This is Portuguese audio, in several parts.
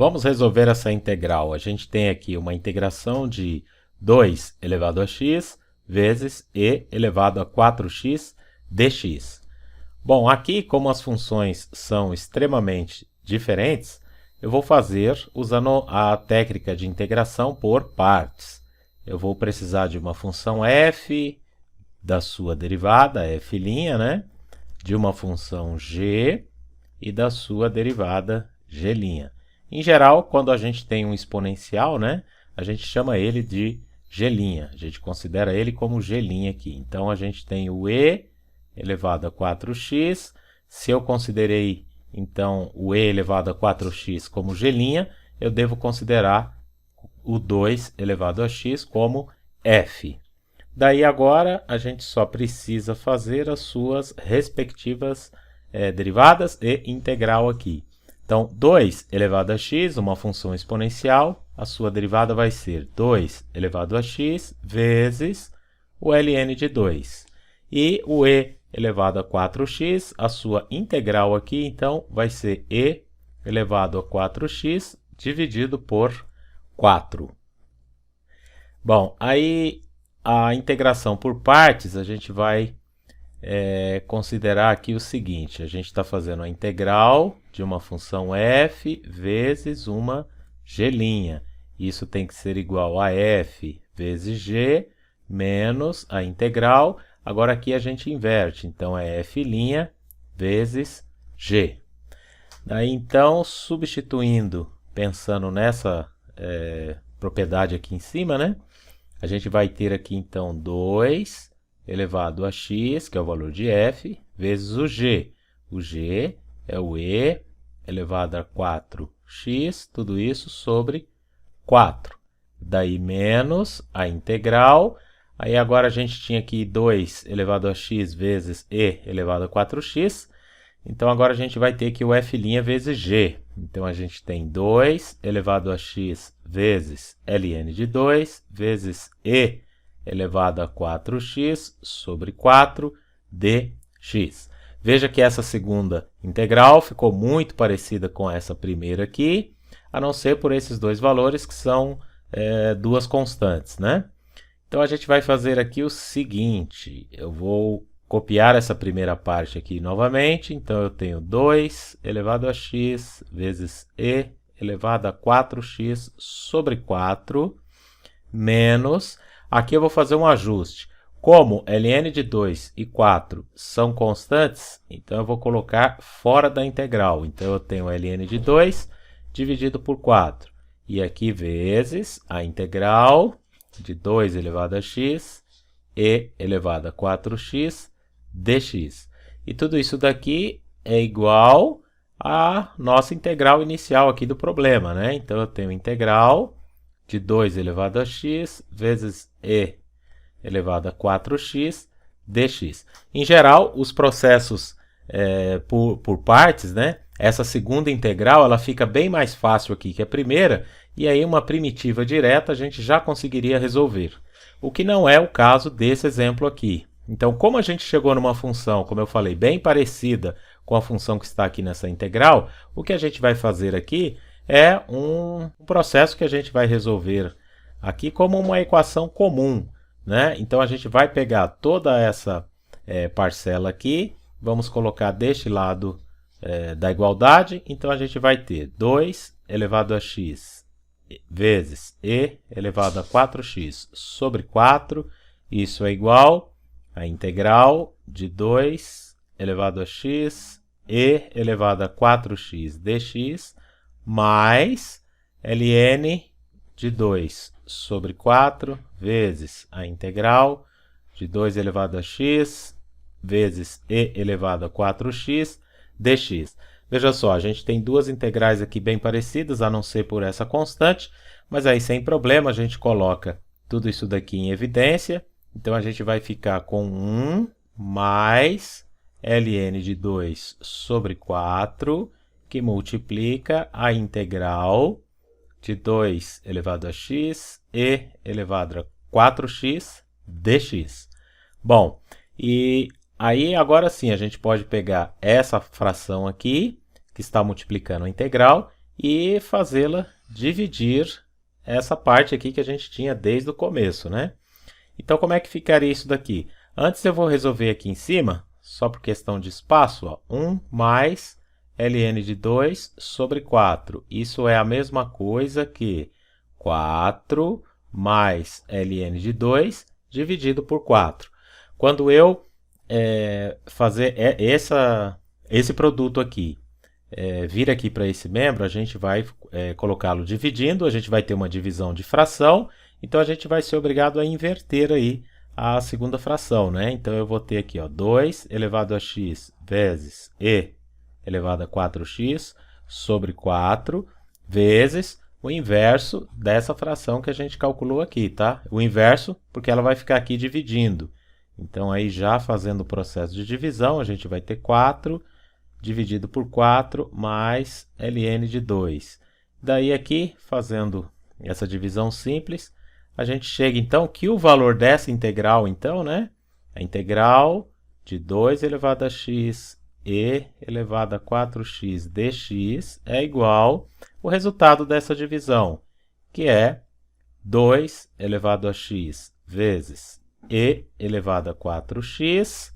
Vamos resolver essa integral. A gente tem aqui uma integração de 2 elevado a x vezes e elevado a 4x dx. Bom, aqui como as funções são extremamente diferentes, eu vou fazer usando a técnica de integração por partes. Eu vou precisar de uma função f da sua derivada, f', né? De uma função g e da sua derivada g'. Em geral, quando a gente tem um exponencial, né, a gente chama ele de g'. A gente considera ele como g' aqui. Então, a gente tem o e elevado a 4x. Se eu considerei, então, o e elevado a 4x como g', eu devo considerar o 2 elevado a x como f. Daí agora a gente só precisa fazer as suas respectivas derivadas e integral aqui. Então, 2 elevado a x, uma função exponencial, a sua derivada vai ser 2 elevado a x vezes o ln de 2. E o e elevado a 4x, a sua integral aqui, então, vai ser e elevado a 4x dividido por 4. Bom, aí a integração por partes, a gente vai considerar aqui o seguinte: a gente está fazendo a integral de uma função f vezes uma g'. Isso tem que ser igual a f vezes g menos a integral. Agora aqui a gente inverte, então é f' vezes g. Daí então, substituindo, pensando nessa propriedade aqui em cima, né? A gente vai ter aqui então 2 elevado a x, que é o valor de f, vezes o g. O g é o e elevado a 4x, tudo isso sobre 4. Daí menos a integral. Aí agora a gente tinha aqui 2 elevado a x vezes e elevado a 4x. Então agora a gente vai ter aqui o f' vezes g. Então a gente tem 2 elevado a x vezes ln de 2 vezes e elevado a 4x sobre 4 dx. Veja que essa segunda integral ficou muito parecida com essa primeira aqui, a não ser por esses dois valores que são duas constantes, né? Então a gente vai fazer aqui o seguinte: eu vou copiar essa primeira parte aqui novamente. Então eu tenho 2 elevado a x vezes e elevado a 4x sobre 4 menos. Aqui eu vou fazer um ajuste. Como ln de 2 e 4 são constantes, então eu vou colocar fora da integral. Então eu tenho ln de 2 dividido por 4. E aqui vezes a integral de 2 elevado a x e elevado a 4x dx. E tudo isso daqui é igual à nossa integral inicial aqui do problema, né? Então eu tenho integral de 2 elevado a x vezes e elevado a 4x dx. Em geral, os processos por partes, né? Essa segunda integral ela fica bem mais fácil aqui que a primeira, e aí uma primitiva direta a gente já conseguiria resolver. O que não é o caso desse exemplo aqui. Então, como a gente chegou numa função, como eu falei, bem parecida com a função que está aqui nessa integral, o que a gente vai fazer aqui é um processo que a gente vai resolver aqui como uma equação comum, né? Então a gente vai pegar toda essa parcela aqui, vamos colocar deste lado da igualdade. Então a gente vai ter 2 elevado a x vezes e elevado a 4x sobre 4. Isso é igual a integral de 2 elevado a x e elevado a 4x dx mais ln de 2 sobre 4 vezes a integral de 2 elevado a x vezes e elevado a 4x dx. Veja só, a gente tem duas integrais aqui bem parecidas, a não ser por essa constante, mas aí sem problema a gente coloca tudo isso daqui em evidência. Então a gente vai ficar com 1 mais ln de 2 sobre 4, que multiplica a integral de 2 elevado a x e elevado a 4x dx. Bom, e aí agora sim a gente pode pegar essa fração aqui, que está multiplicando a integral, e fazê-la dividir essa parte aqui que a gente tinha desde o começo, né? Então, como é que ficaria isso daqui? Antes eu vou resolver aqui em cima, só por questão de espaço, ó, 1 mais ln de 2 sobre 4. Isso é a mesma coisa que 4 mais ln de 2 dividido por 4. Quando eu fazer esse produto aqui, vir aqui para esse membro, a gente vai colocá-lo dividindo, a gente vai ter uma divisão de fração, então a gente vai ser obrigado a inverter aí a segunda fração, né? Então eu vou ter aqui, ó, 2 elevado a x vezes e elevado a 4x sobre 4 vezes o inverso dessa fração que a gente calculou aqui, tá? O inverso porque ela vai ficar aqui dividindo. Então aí já fazendo o processo de divisão, a gente vai ter 4 dividido por 4 mais ln de 2. Daí aqui, fazendo essa divisão simples, a gente chega então que o valor dessa integral, então, né? A integral de 2 elevado a x e elevado a 4x dx é igual ao resultado dessa divisão, que é 2 elevado a x vezes e elevado a 4x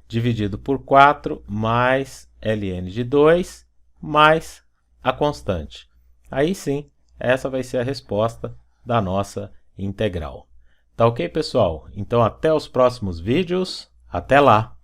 dividido por 4 mais ln de 2 mais a constante. Aí sim, essa vai ser a resposta da nossa integral. Tá ok, pessoal? Então até os próximos vídeos. Até lá!